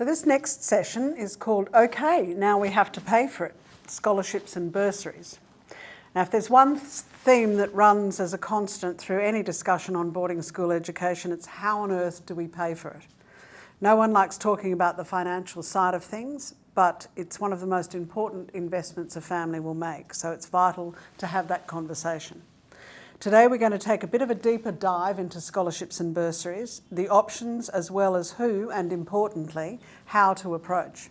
So this next session is called OK, Now We Have to Pay for It, Scholarships and Bursaries. Now if there's one theme that runs as a constant through any discussion on boarding school education, it's how on earth do we pay for it? No one likes talking about the financial side of things, but it's one of the most important investments a family will make, so it's vital to have that conversation. Today we're going to take a bit of a deeper dive into scholarships and bursaries, the options as well as who and importantly how to approach.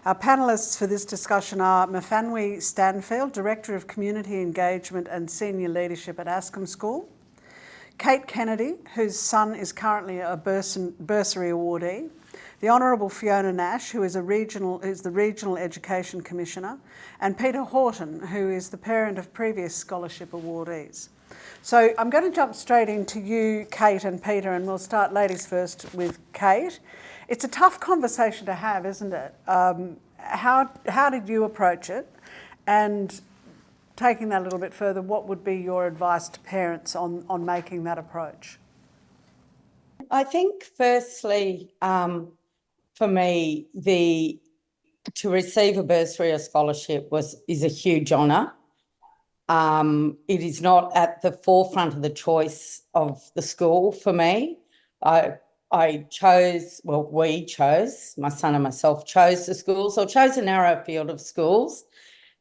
Our panellists for this discussion are Myfanwy Stanfield, Director of Community Engagement and Senior Leadership at Ascombe School, Kate Kennedy, whose son is currently a bursary awardee, the Honourable Fiona Nash, who is the Regional Education Commissioner, and Peter Horton, who is the parent of previous scholarship awardees. So I'm going to jump straight into you, Kate and Peter, and we'll start ladies first with Kate. It's a tough conversation to have, isn't it? How did you approach it? And taking that a little bit further, what would be your advice to parents on making that approach? I think firstly, for me, to receive a bursary or scholarship is a huge honour. It is not at the forefront of the choice of the school for me. We chose, my son and myself chose the schools, or chose a narrow field of schools,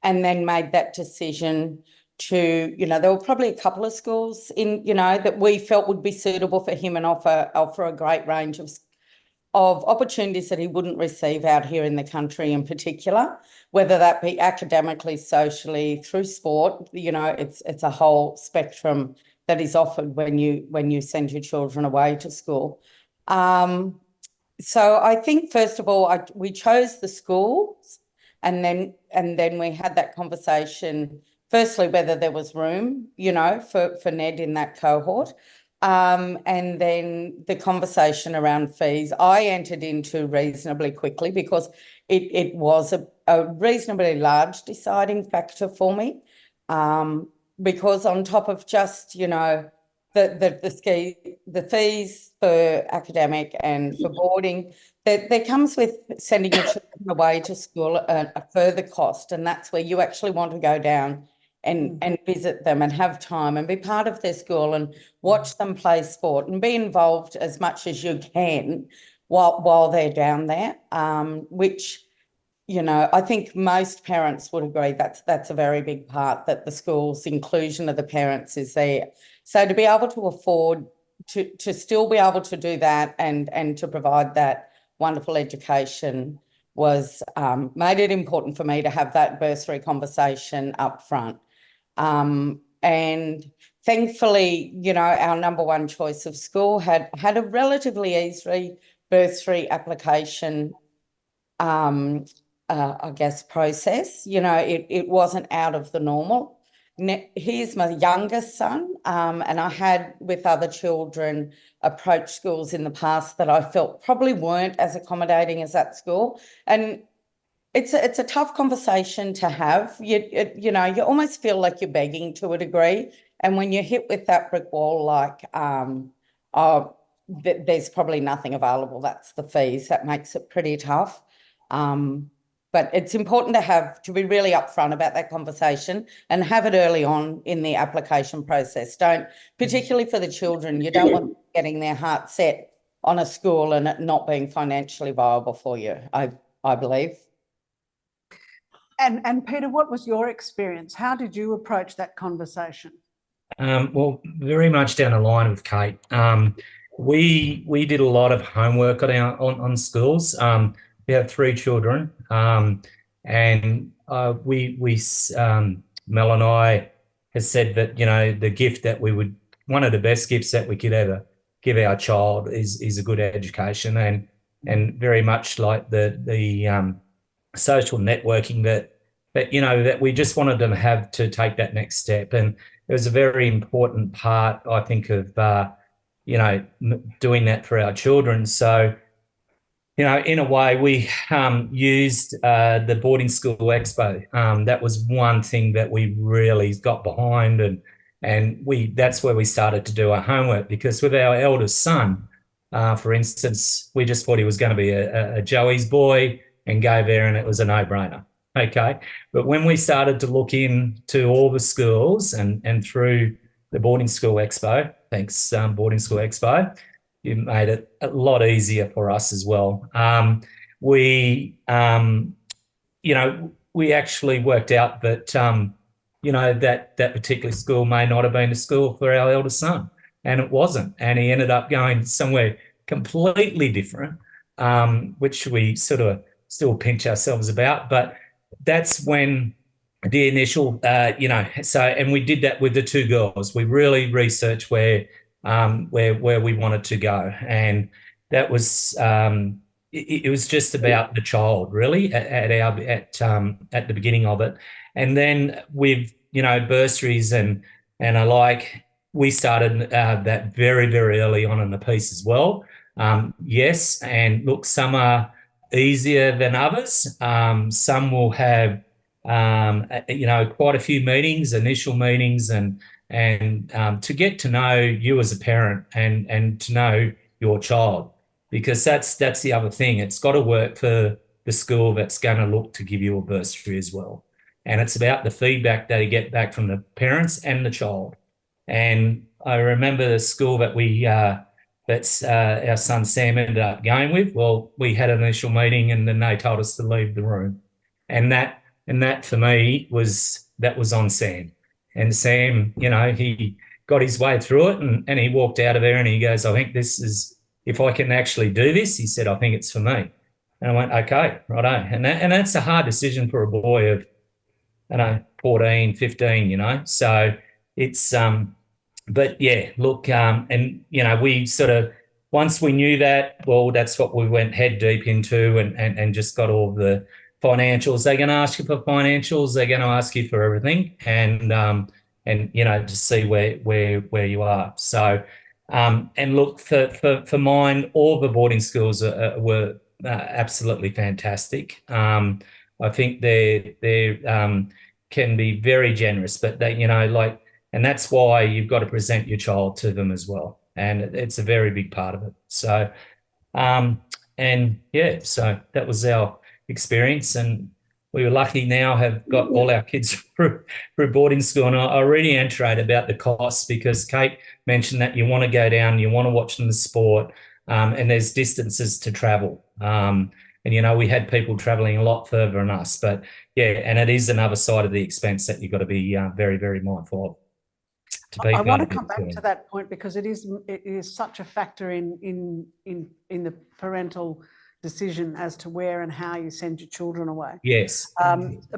and then made that decision to, there were probably a couple of schools that we felt would be suitable for him and offer a great range of opportunities that he wouldn't receive out here in the country in particular, whether that be academically, socially, through sport. It's a whole spectrum that is offered when you send your children away to school. So I think first of all, we chose the schools, and then we had that conversation. Firstly, whether there was room, for Ned in that cohort. And then the conversation around fees, I entered into reasonably quickly because it was a reasonably large deciding factor for me. Because on top of just, the fees for academic and for boarding, there comes with sending your children away to school a further cost, and that's where you actually want to go down and visit them and have time and be part of their school and watch them play sport and be involved as much as you can while they're down there, which, I think most parents would agree that's a very big part, that the school's inclusion of the parents is there. So to be able to afford to still be able to do that and to provide that wonderful education was made it important for me to have that bursary conversation up front. And thankfully, our number one choice of school had a relatively easy bursary application, process. It wasn't out of the normal. Here's my youngest son, and I had, with other children, approached schools in the past that I felt probably weren't as accommodating as that school. And it's a tough conversation to have. You almost feel like you're begging to a degree. And when you're hit with that brick wall, there's probably nothing available, that's the fees, that makes it pretty tough. But it's important to be really upfront about that conversation and have it early on in the application process. Particularly for the children, you don't want them getting their heart set on a school and it not being financially viable for you, I believe. And Peter, what was your experience? How did you approach that conversation? Well, very much down the line with Kate. We did a lot of homework on schools. We have 3 children, and Mel and I has said that the gift that one of the best gifts that we could ever give our child is a good education, and very much like the social networking that we just wanted them to have to take that next step. And it was a very important part, I think, of doing that for our children. So in a way, we used the boarding school expo. That was one thing that we really got behind, and that's where we started to do our homework, because with our eldest son, For instance, we just thought he was going to be a Joey's boy and go there, and it was a no-brainer. Okay. But when we started to look into all the schools and through the Boarding School Expo, thanks, Boarding School Expo, you made it a lot easier for us as well. We actually worked out that, that particular school may not have been a school for our eldest son, and it wasn't. And he ended up going somewhere completely different, which we sort of still pinch ourselves about. But that's when the initial, and we did that with the two girls. We really researched where we wanted to go, and that was it was just about the child really at the beginning of it. And then with bursaries and alike, we started that very, very early on in the piece as well. Yes, and look, some are easier than others. Some will have quite a few meetings, initial meetings, and to get to know you as a parent and to know your child, because that's the other thing. It's got to work for the school that's going to look to give you a bursary as well. And it's about the feedback that you get back from the parents and the child. And I remember the school that that's our son Sam ended up going with. Well, we had an initial meeting and then they told us to leave the room. And that for me was on Sam. And Sam, he got his way through it and he walked out of there and he goes, I think this is, if I can actually do this, he said, I think it's for me. And I went, okay, righto. And that's a hard decision for a boy of, 14, 15, So it's, but yeah, look, we sort of, once we knew that, well, that's what we went head deep into and just got all the financials. They're going to ask you for financials. They're going to ask you for everything and to see where you are. So, and look, for mine, all the boarding schools were absolutely fantastic. I think they can be very generous, but they, and that's why you've got to present your child to them as well. And it's a very big part of it. So, so that was our experience. And we were lucky now have got all our kids through boarding school. And I really reiterate about the costs, because Kate mentioned that you want to go down, you want to watch them the sport, and there's distances to travel. And, we had people travelling a lot further than us. But, yeah, and it is another side of the expense that you've got to be very, very mindful of. I want to come back to that point, because it is such a factor in the parental decision as to where and how you send your children away. Yes.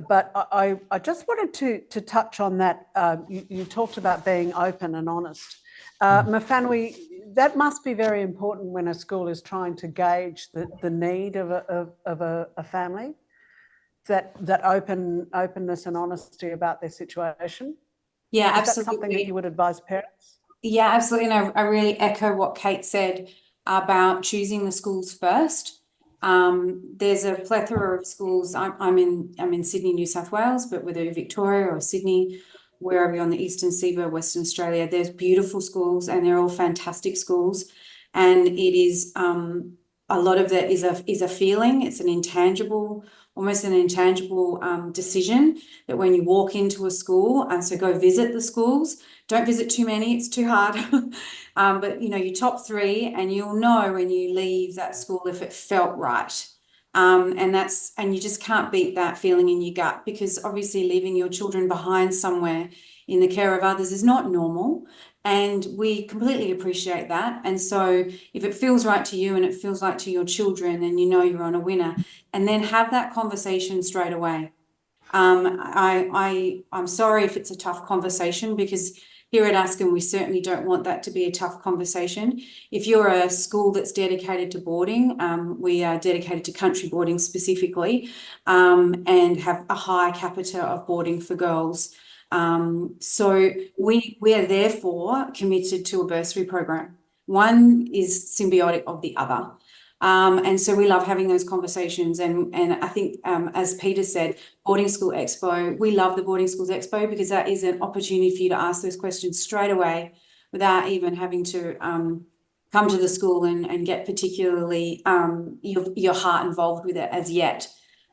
But I just wanted to touch on that. You talked about being open and honest. Mafanui, that must be very important when a school is trying to gauge the need of a family, that openness and honesty about their situation. Yeah, Is absolutely. that something that you would advise parents? Yeah, absolutely. And I really echo what Kate said about choosing the schools first. There's a plethora of schools. I'm in Sydney, New South Wales, but whether Victoria or Sydney, wherever you're on the eastern seaboard, Western Australia, there's beautiful schools and they're all fantastic schools. And it is a lot of that is a feeling. It's an intangible, almost an intangible decision that when you walk into a school, and so go visit the schools. Don't visit too many, it's too hard. But your top 3, and you'll know when you leave that school if it felt right. And you just can't beat that feeling in your gut, because obviously leaving your children behind somewhere in the care of others is not normal. And we completely appreciate that. And so if it feels right to you and it feels like to your children, and you're on a winner, and then have that conversation straight away. I'm sorry if it's a tough conversation, because here at Askin, we certainly don't want that to be a tough conversation. If you're a school that's dedicated to boarding, we are dedicated to country boarding specifically, and have a high capita of boarding for girls. So we are therefore committed to a bursary program. One is symbiotic of the other. And so we love having those conversations. And I think, as Peter said, Boarding School Expo, we love the Boarding Schools Expo, because that is an opportunity for you to ask those questions straight away without even having to come to the school and get particularly your heart involved with it as yet.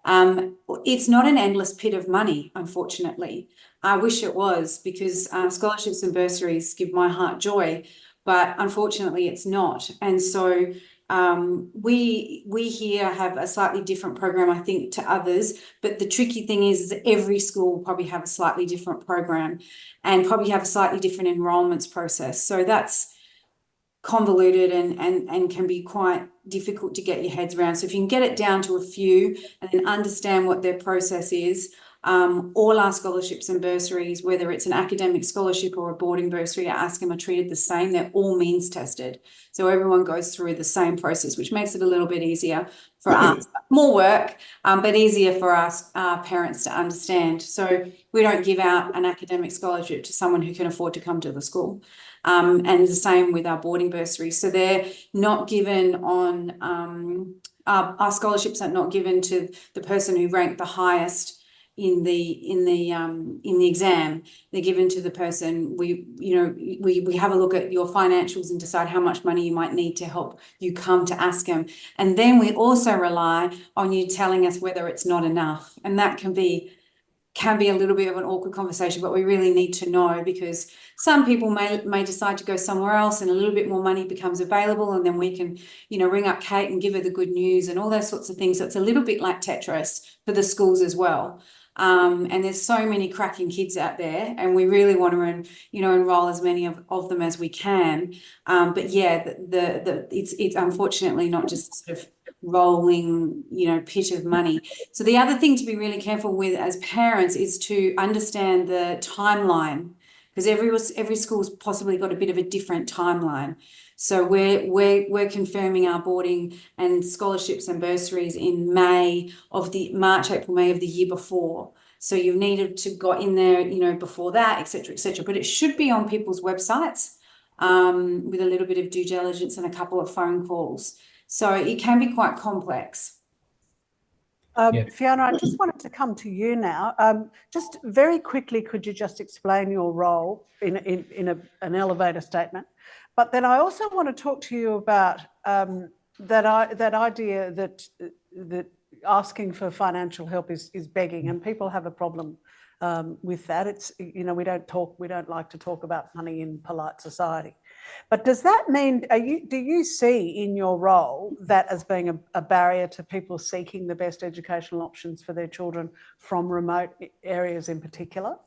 It's not an endless pit of money, unfortunately. I wish it was, because scholarships and bursaries give my heart joy, but unfortunately it's not. And so we here have a slightly different program, I think, to others, but the tricky thing is that every school will probably have a slightly different program and probably have a slightly different enrolments process. So that's convoluted and can be quite difficult to get your heads around. So if you can get it down to a few and then understand what their process is, all our scholarships and bursaries, whether it's an academic scholarship or a boarding bursary at ASCM, are treated the same. They're all means tested. So everyone goes through the same process, which makes it a little bit easier for us. More work, but easier for us parents to understand. So we don't give out an academic scholarship to someone who can afford to come to the school. And the same with our boarding bursaries. So they're not given on, our scholarships are not given to the person who ranked the highest in the exam. They're given to the person. We have a look at your financials and decide how much money you might need to help you come to ASCM. And then we also rely on you telling us whether it's not enough. And that can be a little bit of an awkward conversation, but we really need to know, because some people may decide to go somewhere else and a little bit more money becomes available, and then we can, ring up Kate and give her the good news and all those sorts of things. So it's a little bit like Tetris for the schools as well. And there's so many cracking kids out there, and we really want to, enroll as many of them as we can. But yeah, it's unfortunately not just sort of rolling, pit of money. So the other thing to be really careful with as parents is to understand the timeline, because every school's possibly got a bit of a different timeline. So we're confirming our boarding and scholarships and bursaries in March, April, May of the year before. So you needed to got in there, before that, et cetera, et cetera. But it should be on people's websites with a little bit of due diligence and a couple of phone calls. So it can be quite complex. Fiona, I just wanted to come to you now. Just very quickly, could you just explain your role in an elevator statement? But then I also want to talk to you about that idea that asking for financial help is begging, and people have a problem with that. It's, we don't like to talk about money in polite society. But does that mean, do you see in your role that as being a barrier to people seeking the best educational options for their children from remote areas in particular?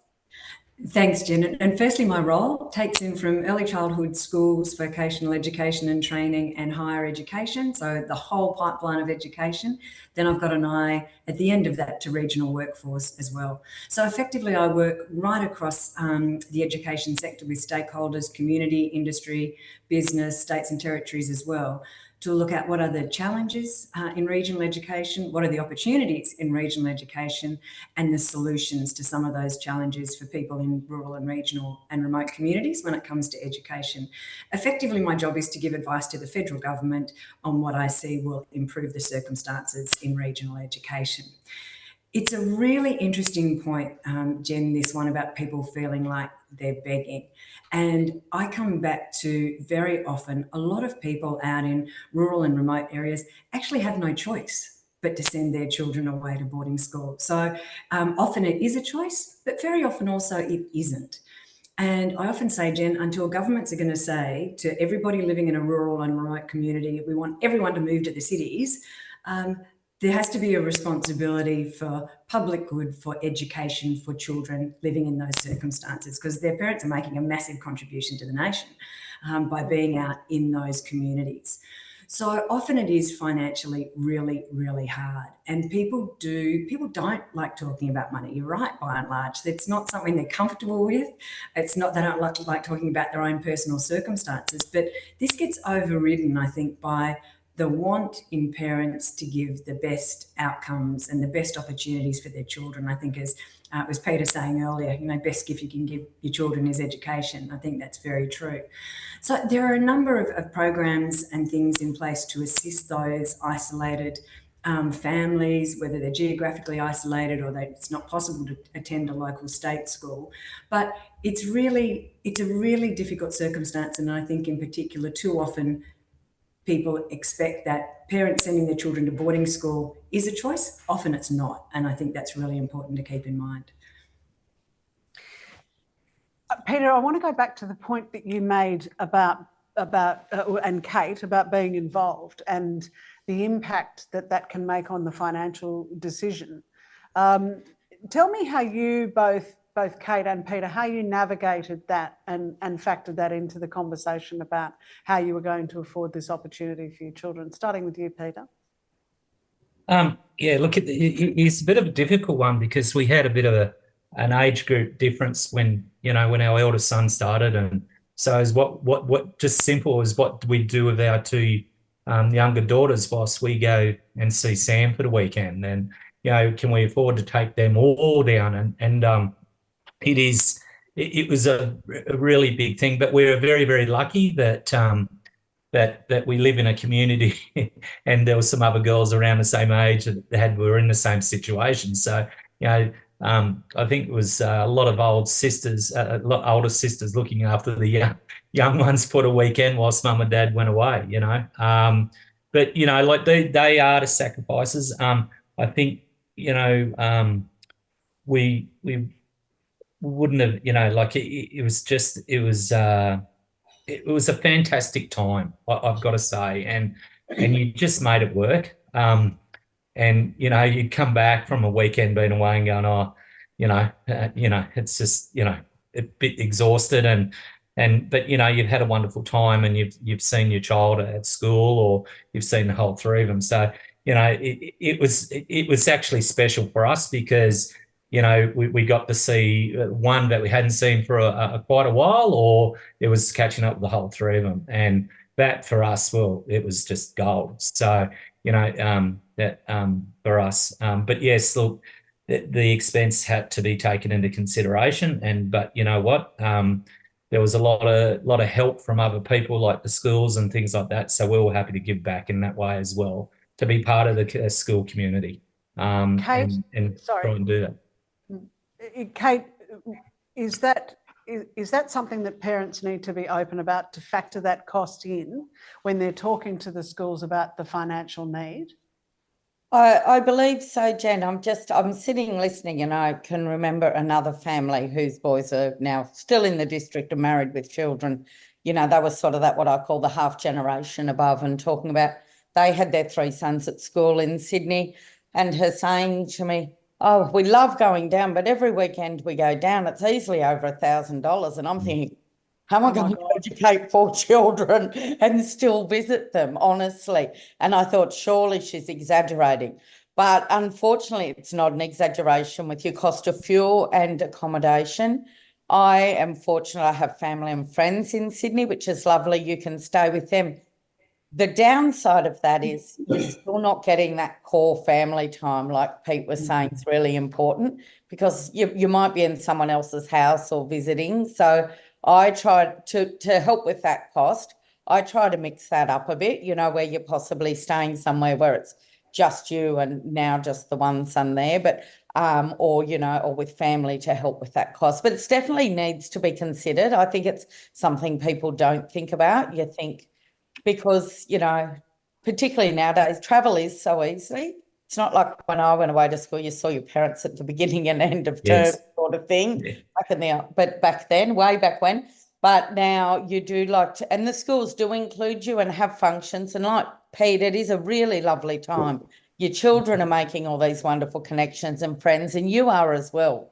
Thanks, Jen. And firstly, my role takes in from early childhood schools, vocational education and training, and higher education, so the whole pipeline of education. Then I've got an eye at the end of that to regional workforce as well. So effectively, I work right across the education sector with stakeholders, community, industry, business, states and territories as well, to look at what are the challenges in regional education, what are the opportunities in regional education, and the solutions to some of those challenges for people in rural and regional and remote communities when it comes to education. Effectively, my job is to give advice to the federal government on what I see will improve the circumstances in regional education. It's a really interesting point, Jen, this one about people feeling like they're begging. And I come back to very often a lot of people out in rural and remote areas actually have no choice but to send their children away to boarding school. So often it is a choice, but very often also it isn't. And I often say, Jen, until governments are going to say to everybody living in a rural and remote community, we want everyone to move to the cities, there has to be a responsibility for public good, for education for children living in those circumstances, because their parents are making a massive contribution to the nation by being out in those communities. So often it is financially really, really hard. And people don't like talking about money. You're right, by and large. It's not something they're comfortable with. It's not, they don't like talking about their own personal circumstances. But this gets overridden, I think, by the want in parents to give the best outcomes and the best opportunities for their children. I think, as it was Peter saying earlier, best gift you can give your children is education. I think that's very true. So there are a number of programs and things in place to assist those isolated families, whether they're geographically isolated or it's not possible to attend a local state school. But it's a really difficult circumstance, and I think in particular too often people expect that parents sending their children to boarding school is a choice. Often it's not. And I think that's really important to keep in mind. Peter, I want to go back to the point that you made about and Kate, about being involved and the impact that can make on the financial decision. Tell me how you both Kate and Peter, how you navigated that and factored that into the conversation about how you were going to afford this opportunity for your children. Starting with you, Peter. Yeah, look, it's a bit of a difficult one because we had a bit of an age group difference when our eldest son started, and so is what just simple as what we do with our two younger daughters whilst we go and see Sam for the weekend, and can we afford to take them all down? And it was a really big thing, but we're very, very lucky that that we live in a community and there were some other girls around the same age that were in the same situation. So, I think it was a lot of older sisters looking after the young ones for the weekend whilst mum and dad went away, But, like they are the sacrifices. I think, we wouldn't have, like it was a fantastic time, I've got to say, and you just made it work. And you'd come back from a weekend being away and going, it's just a bit exhausted, but you've had a wonderful time, and you've seen your child at school, or you've seen the whole three of them. So it was actually special for us because we got to see one that we hadn't seen for quite a while, or it was catching up with the whole three of them. And that for us, well, it was just gold. So, for us. But yes, look, the expense had to be taken into consideration. But you know what? There was a lot of help from other people, like the schools and things like that. So we were happy to give back in that way as well, to be part of the school community. Kate, and sorry. try and do that. Kate, is that something that parents need to be open about, to factor that cost in when they're talking to the schools about the financial need? I believe so, Jen. I'm sitting listening, and I can remember another family whose boys are now still in the district and married with children. They were sort of what I call the half generation above, and talking about they had their three sons at school in Sydney, and her saying to me, "Oh, we love going down, but every weekend we go down, it's easily over $1,000. And I'm thinking, how am I going to educate 4 children and still visit them, honestly? And I thought, surely she's exaggerating. But unfortunately, it's not an exaggeration with your cost of fuel and accommodation. I am fortunate I have family and friends in Sydney, which is lovely. You can stay with them. The downside of that is you're still not getting that core family time, like Pete was saying, is really important, because you might be in someone else's house or visiting. So I try to help with that cost. I try to mix that up a bit, where you're possibly staying somewhere where it's just you and now just the one son there, but or with family to help with that cost. But it definitely needs to be considered. I think it's something people don't think about. You think, because, particularly nowadays, travel is so easy. It's not like when I went away to school, you saw your parents at the beginning and end of term sort of thing. Yeah. Back then, way back when. But now you do and the schools do include you and have functions. And like Pete, it is a really lovely time. Your children are making all these wonderful connections and friends, and you are as well.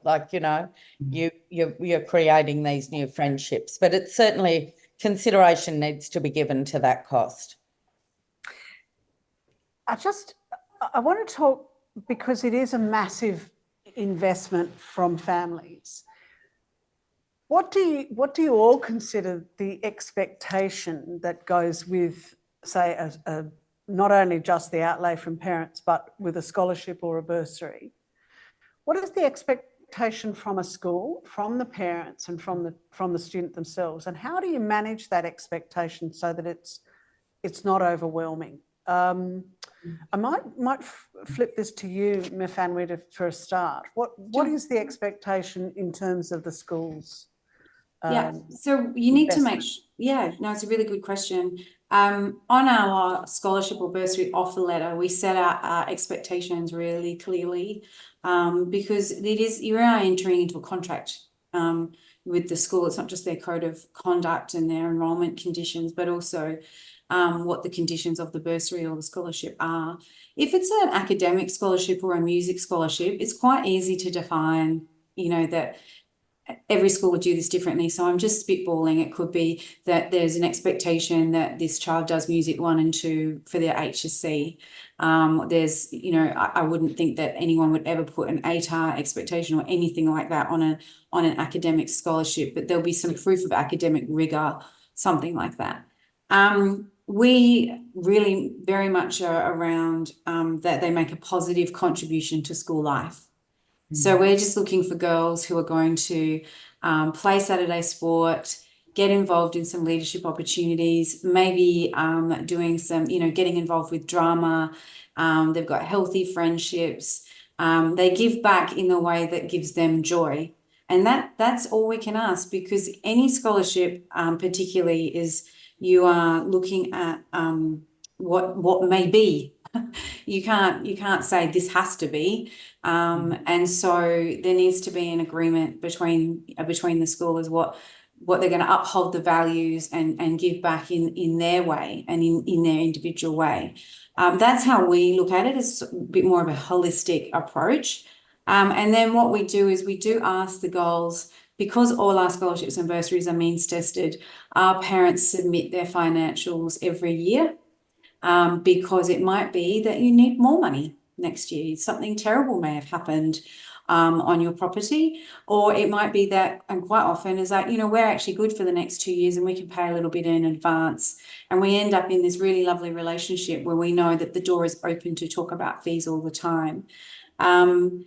You're creating these new friendships. But it's certainly, consideration needs to be given to that cost. I want to talk, because it is a massive investment from families. What do you all consider the expectation that goes with, say, not only just the outlay from parents, but with a scholarship or a bursary? What is the expectation from a school, from the parents, and from the student themselves? And how do you manage that expectation so that it's not overwhelming? I might flip this to you, Mifanwi, for a start. What is the expectation in terms of the schools? So you need to make it's a really good question. On our scholarship or bursary offer letter, we set out our expectations really clearly, because you are entering into a contract with the school. It's not just their code of conduct and their enrolment conditions, but also what the conditions of the bursary or the scholarship are. If it's an academic scholarship or a music scholarship, it's quite easy to define, that every school would do this differently. So I'm just spitballing. It could be that there's an expectation that this child does music 1 and 2 for their HSC. There's, I wouldn't think that anyone would ever put an ATAR expectation or anything like that on an academic scholarship, but there'll be some proof of academic rigor, something like that. We really very much are around that they make a positive contribution to school life. So we're just looking for girls who are going to play Saturday sport, get involved in some leadership opportunities, maybe doing some, getting involved with drama. They've got healthy friendships. They give back in a way that gives them joy. And that's all we can ask, because any scholarship particularly is you are looking at what may be. You can't say this has to be, and so there needs to be an agreement between the school as what they're going to uphold the values and give back in their way and in their individual way. That's how we look at it, as a bit more of a holistic approach. And then what we do is we do ask the girls, because all our scholarships and bursaries are means tested, our parents submit their financials every year. Because it might be that you need more money next year. Something terrible may have happened on your property, or it might be that, and quite often is like, we're actually good for the next 2 years and we can pay a little bit in advance. And we end up in this really lovely relationship where we know that the door is open to talk about fees all the time. And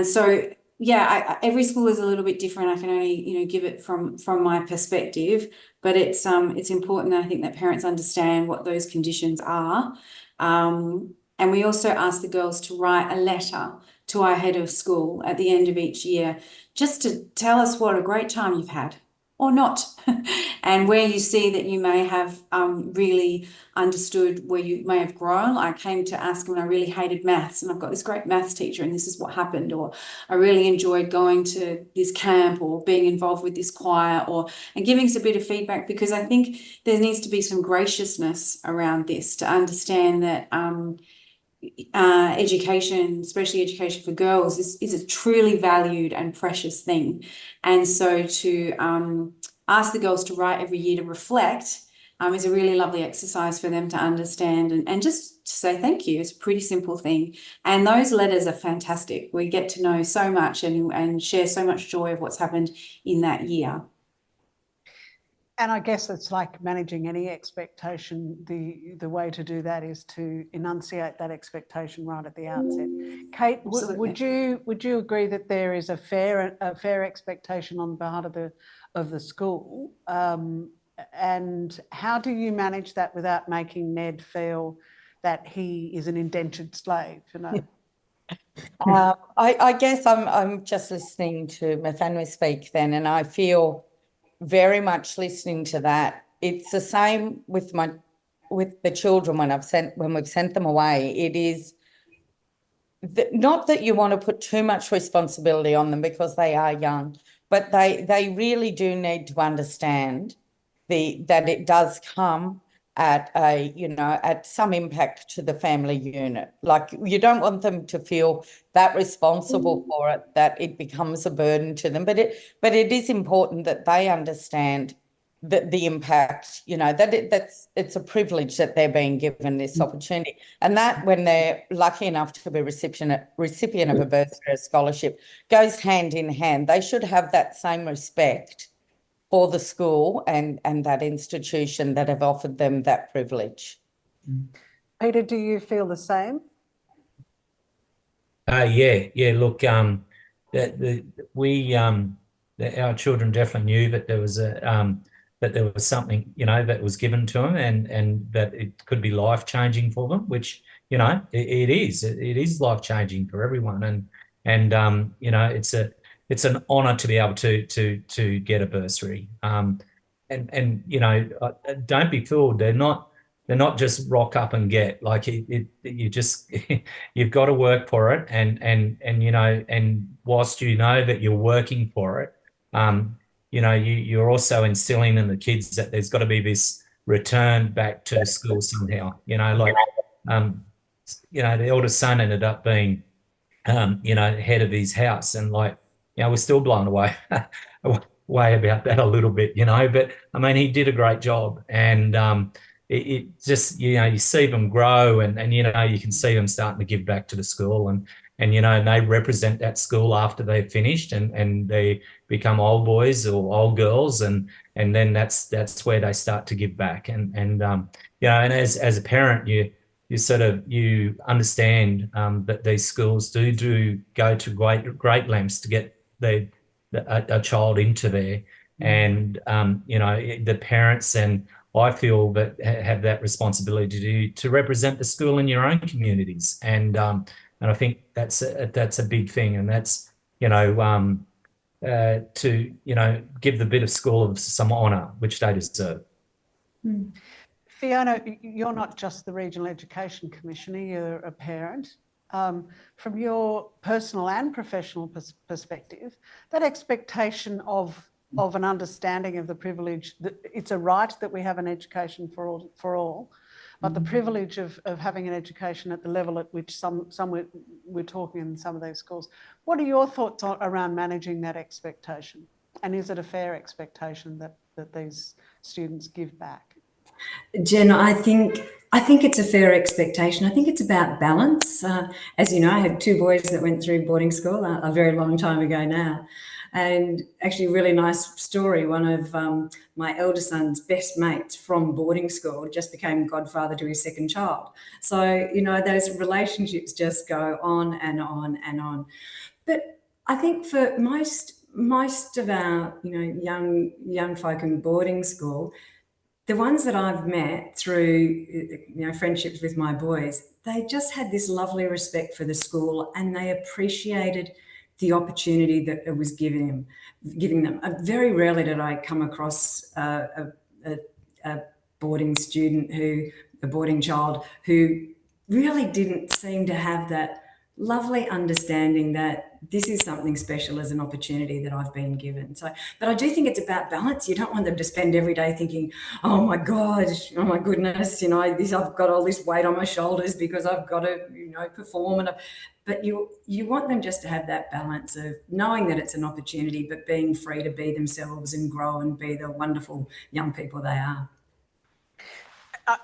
so, yeah, every school is a little bit different. I can only, give it from my perspective, but it's important, I think, that parents understand what those conditions are. And we also ask the girls to write a letter to our head of school at the end of each year, just to tell us what a great time you've had or not, and where you see that you may have really understood, where you may have grown. I came to ask when I really hated maths and I've got this great maths teacher and this is what happened, or I really enjoyed going to this camp or being involved with this choir, and giving us a bit of feedback, because I think there needs to be some graciousness around this to understand that education, especially education for girls, is a truly valued and precious thing. And so to ask the girls to write every year to reflect is a really lovely exercise for them to understand and just to say thank you. It's a pretty simple thing. And those letters are fantastic. We get to know so much and share so much joy of what's happened in that year. And I guess it's like managing any expectation. The way to do that is to enunciate that expectation right at the outset. Kate, would you agree that there is a fair expectation on behalf of the school? And how do you manage that without making Ned feel that he is an indentured slave? I guess I'm just listening to Nathaniel speak then, and I feel very much listening to that. It's the same with the children when we've sent them away. It is not that you want to put too much responsibility on them because they are young, but they really do need to understand that it does come at at some impact to the family unit. Like, you don't want them to feel that responsible for it, that it becomes a burden to them. But it is important that they understand the impact, it's a privilege that they're being given this opportunity. And that, when they're lucky enough to be recipient of a bursary or scholarship, goes hand in hand. They should have that same respect for the school and that institution that have offered them that privilege. Peter, do you feel the same? Yeah. Look, our children definitely knew that there was something, that was given to them, and that it could be life-changing for them, which, it is life-changing for everyone. And it's an honour to be able to get a bursary. And don't be fooled. They're not they're not just rock up and get. Like you just you've got to work for it, and you know, and whilst you know that you're working for it, you know, you're also instilling in the kids that there's got to be this return back to school somehow. You know, like you know, the eldest son ended up being you know, head of his house, and like, you know, we're still blown away way about that a little bit, you know. But I mean, he did a great job, and it just, you know, you see them grow, and you know, you can see them starting to give back to the school, and you know, and they represent that school after they've finished, and they become old boys or old girls, and then that's where they start to give back, and you know, and as a parent, you understand that these schools do go to great lengths to get a child into there, and you know, the parents, and I feel that have that responsibility to represent the school in your own communities, and I think that's a big thing, and that's, you know, to, you know, give the bit of school some honour which they deserve. Fiona, you're not just the Regional Education Commissioner, you're a parent. From your personal and professional perspective, that expectation of an understanding of the privilege, that it's a right that we have an education for all, but the privilege of having an education at the level at which some we're talking in some of these schools. What are your thoughts around managing that expectation? And is it a fair expectation that these students give back? Jen, I think it's a fair expectation. I think it's about balance. As you know, I had two boys that went through boarding school a very long time ago now. And actually, a really nice story. One of my elder son's best mates from boarding school just became godfather to his second child. So, you know, those relationships just go on and on and on. But I think for most of our, you know, young folk in boarding school, the ones that I've met through, you know, friendships with my boys, they just had this lovely respect for the school, and they appreciated the opportunity that it was giving them. Very rarely did I come across a boarding child who really didn't seem to have that lovely understanding that this is something special as an opportunity that I've been given. So, but I do think it's about balance. You don't want them to spend every day thinking, oh my gosh, oh my goodness, you know, I've got all this weight on my shoulders because I've got to, you know, perform. But you want them just to have that balance of knowing that it's an opportunity, but being free to be themselves and grow and be the wonderful young people they are.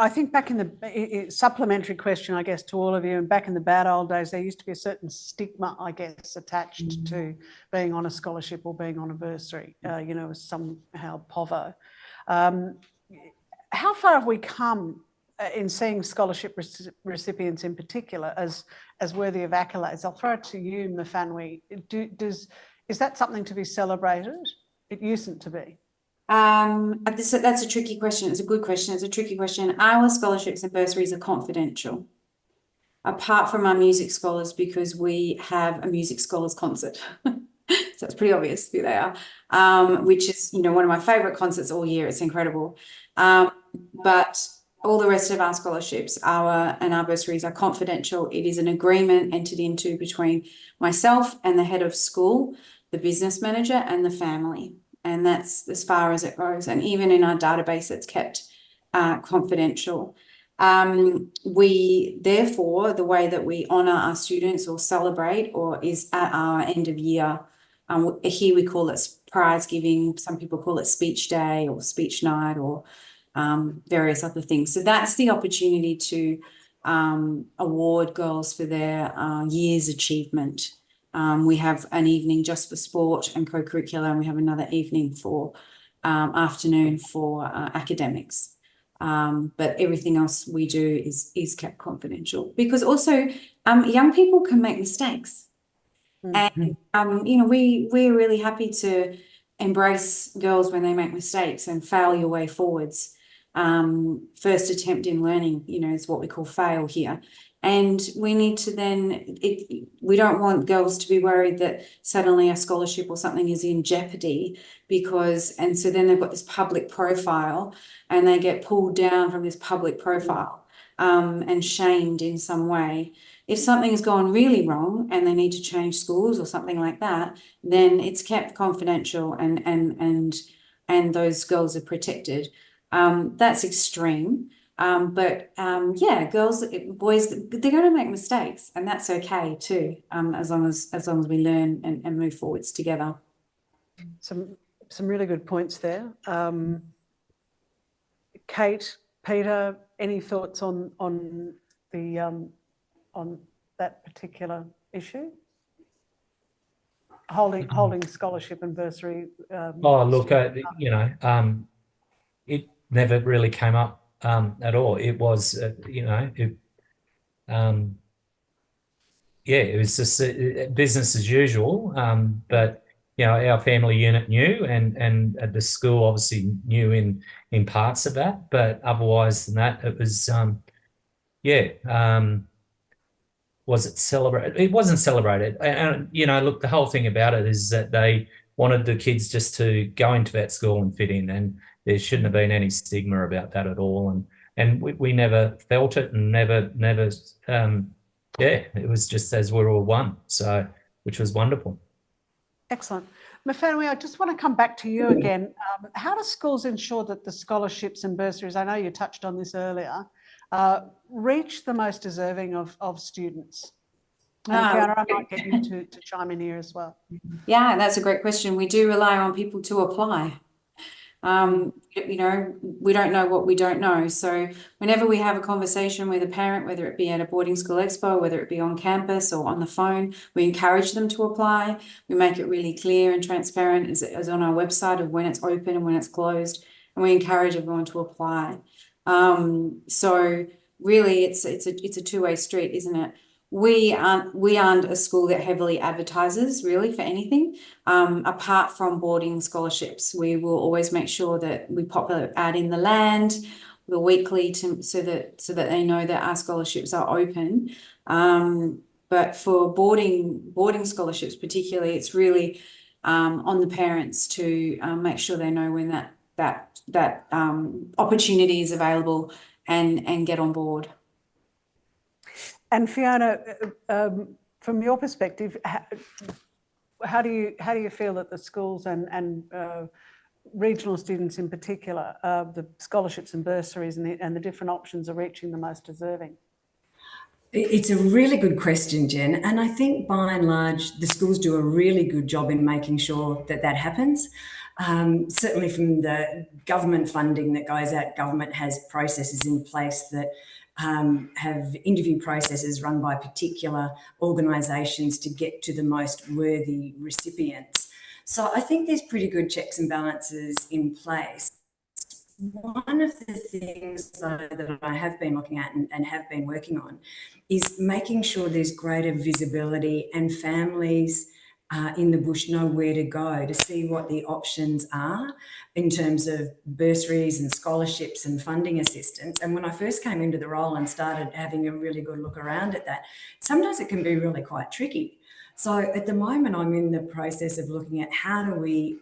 I think back in the supplementary question, I guess, to all of you, and back in the bad old days, there used to be a certain stigma, I guess, attached to being on a scholarship or being on a bursary, you know, somehow povo. How far have we come in seeing scholarship recipients in particular as worthy of accolades? I'll throw it to you, Mfanwi. Is that something to be celebrated? It usedn't to be. That's a tricky question. It's a good question. It's a tricky question. Our scholarships and bursaries are confidential, apart from our music scholars, because we have a music scholars concert. So it's pretty obvious who they are, which is, you know, one of my favourite concerts all year. It's incredible. But all the rest of our scholarships and our bursaries are confidential. It is an agreement entered into between myself and the head of school, the business manager, and the family. And that's as far as it goes. And even in our database, it's kept confidential. Therefore, the way that we honour our students or celebrate is at our end of year. Here we call it prize giving. Some people call it speech day or speech night or various other things. So that's the opportunity to award girls for their year's achievement. We have an evening just for sport and co-curricular, and we have another evening for afternoon for academics. But everything else we do is kept confidential, because also young people can make mistakes. And you know, we're really happy to embrace girls when they make mistakes and fail your way forwards. First attempt in learning, you know, is what we call fail here. And we need to then, we don't want girls to be worried that suddenly a scholarship or something is in jeopardy and so then they've got this public profile and they get pulled down from this public profile and shamed in some way. If something has gone really wrong and they need to change schools or something like that, then it's kept confidential and those girls are protected. That's extreme. Yeah, boys, they're going to make mistakes, and that's okay too. As long as we learn and move forwards together. Some really good points there. Kate, Peter, any thoughts on that particular issue? Holding scholarship and bursary. Look, it never really came up at all. It was, it was just business as usual. But our family unit knew, and the school obviously knew in parts of that. But otherwise than that, it was, was it celebrated? It wasn't celebrated. And look, the whole thing about it is that they wanted the kids just to go into that school and fit in, and there shouldn't have been any stigma about that at all. And we never felt it, and never, it was just as we're all one. So, which was wonderful. Excellent. Mawhenui, I just want to come back to you again. How do schools ensure that the scholarships and bursaries, I know you touched on this earlier, reach the most deserving of students? And Fiona, I might get you to chime in here as well. Yeah, that's a great question. We do rely on people to apply. We don't know what we don't know. So whenever we have a conversation with a parent, whether it be at a boarding school expo, whether it be on campus or on the phone, we encourage them to apply. We make it really clear and transparent as on our website of when it's open and when it's closed, and we encourage everyone to apply. So really it's a two-way street, isn't it? We aren't a school that heavily advertises really for anything, apart from boarding scholarships. We will always make sure that we pop an ad in the Land, the weekly, so that they know that our scholarships are open. But for boarding scholarships particularly, it's really on the parents to make sure they know when that opportunity is available and get on board. And Fiona, from your perspective, how do you feel that the schools and regional students in particular, the scholarships and bursaries and the different options are reaching the most deserving? It's a really good question, Jen, and I think by and large the schools do a really good job in making sure that happens. Certainly from the government funding that goes out, government has processes in place that have interview processes run by particular organisations to get to the most worthy recipients. So I think there's pretty good checks and balances in place. One of the things though that I have been looking at and have been working on is making sure there's greater visibility and families in the bush know where to go to see what the options are in terms of bursaries and scholarships and funding assistance. And when I first came into the role and started having a really good look around at that, sometimes it can be really quite tricky. So at the moment, I'm in the process of looking at how do we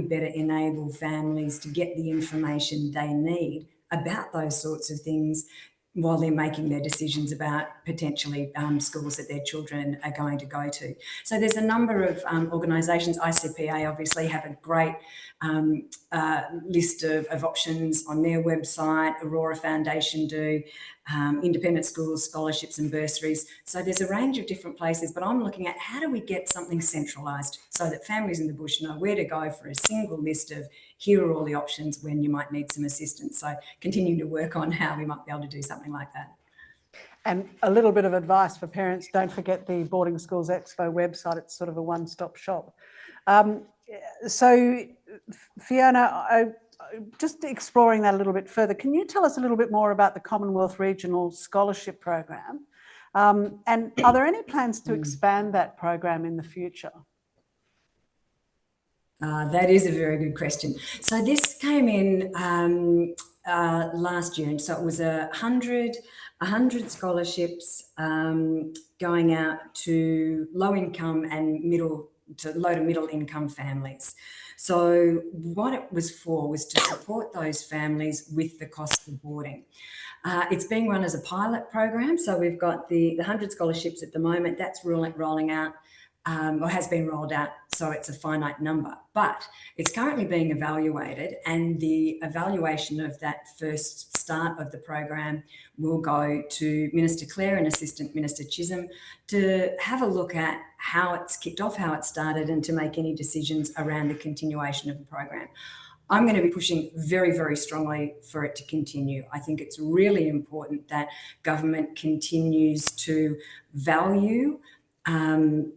better enable families to get the information they need about those sorts of things while they're making their decisions about potentially schools that their children are going to go to. So there's a number of organisations. ICPA obviously have a great list of options on their website. Aurora Foundation do, independent schools, scholarships and bursaries. So there's a range of different places, but I'm looking at how do we get something centralised so that families in the bush know where to go for a single list of here are all the options when you might need some assistance. So continuing to work on how we might be able to do something like that. And a little bit of advice for parents, don't forget the Boarding Schools Expo website. It's sort of a one-stop shop. So Fiona, just exploring that a little bit further, can you tell us a little bit more about the Commonwealth Regional Scholarship Program? And are there any plans to expand that program in the future? That is a very good question. So this came in last June. So it was 100 scholarships going out to low income and low to middle income families. So what it was for was to support those families with the cost of boarding. It's being run as a pilot program. So we've got the 100 scholarships at the moment. That's rolling out or has been rolled out. So it's a finite number, but it's currently being evaluated, and the evaluation of that first start of the program will go to Minister Clare and Assistant Minister Chisholm to have a look at how it's kicked off, how it started, and to make any decisions around the continuation of the program. I'm going to be pushing very, very strongly for it to continue. I think it's really important that government continues to value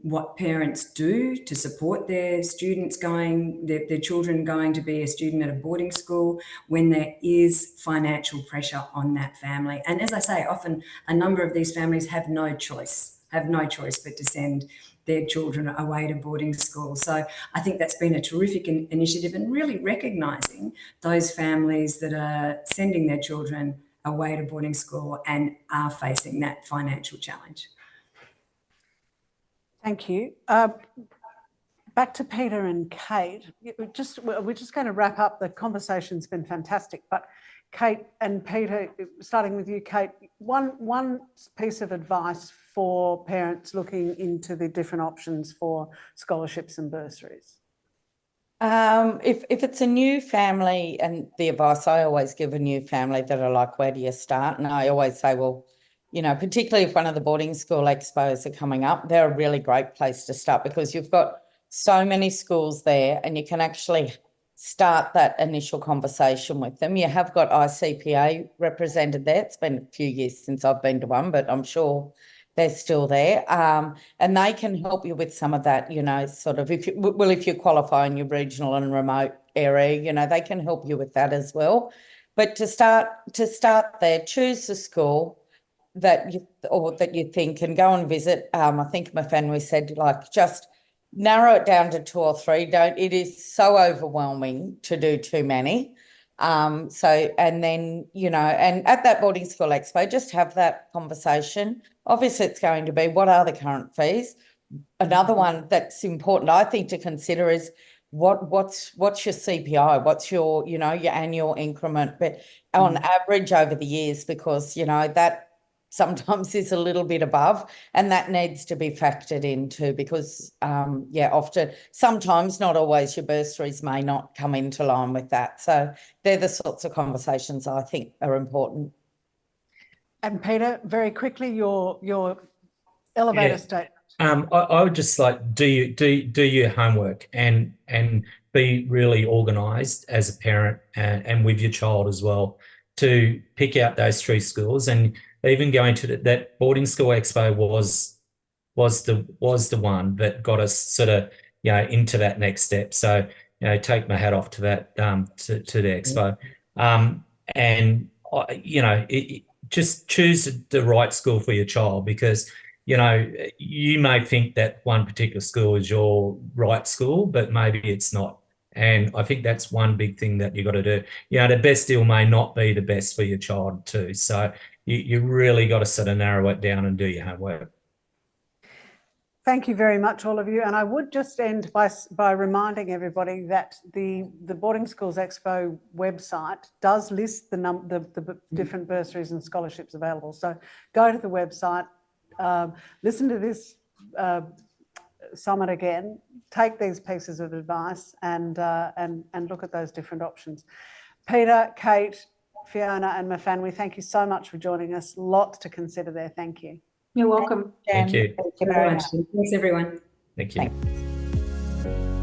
what parents do to support their students their children going to be a student at a boarding school when there is financial pressure on that family. And as I say, often a number of these families have no choice but to send their children away to boarding school. So I think that's been a terrific initiative, and really recognising those families that are sending their children away to boarding school and are facing that financial challenge. Thank you. Back to Peter and Kate. We're just going to wrap up. The conversation's been fantastic, but Kate and Peter, starting with you, Kate, one piece of advice for parents looking into the different options for scholarships and bursaries. If it's a new family, and the advice I always give a new family that are like, where do you start? And I always say, well, you know, particularly if one of the boarding school expos are coming up, they're a really great place to start, because you've got so many schools there and you can actually start that initial conversation with them. You have got ICPA represented there. It's been a few years since I've been to one, but I'm sure they're still there. And they can help you with some of that, you know, sort of, if you qualify in your regional and remote area, you know, they can help you with that as well. But to start there, choose the school that you think, and go and visit. I think my family said, like, just narrow it down to 2 or 3. It is so overwhelming to do too many. And then, you know, and at that boarding school expo, just have that conversation. Obviously, it's going to be, what are the current fees? Another one that's important, I think, to consider is what's your CPI? What's your, you know, your annual increment? But on average over the years, because, you know, that sometimes is a little bit above, and that needs to be factored into, because sometimes, not always, your bursaries may not come into line with that. So they're the sorts of conversations I think are important. And Peter, very quickly, your elevator statement. I would just like, do your homework and be really organised as a parent and with your child as well, to pick out those 3 schools. And even going to that boarding school expo was the one that got us sort of, you know, into that next step. So, you know, take my hat off to that, to the expo. And you know, just choose the right school for your child, because, you know, you may think that one particular school is your right school, but maybe it's not. And I think that's one big thing that you got to do. You know, the best deal may not be the best for your child too. So you really got to sort of narrow it down and do your homework. Thank you very much, all of you. And I would just end by reminding everybody that the Boarding Schools Expo website does list the different bursaries and scholarships available. So go to the website, listen to this summit again, take these pieces of advice, and look at those different options. Peter, Kate, Fiona and Mafanwi, thank you so much for joining us. Lots to consider there. Thank you. You're welcome. Thank you. Thank you very much. Thanks, everyone. Thank you. Thanks.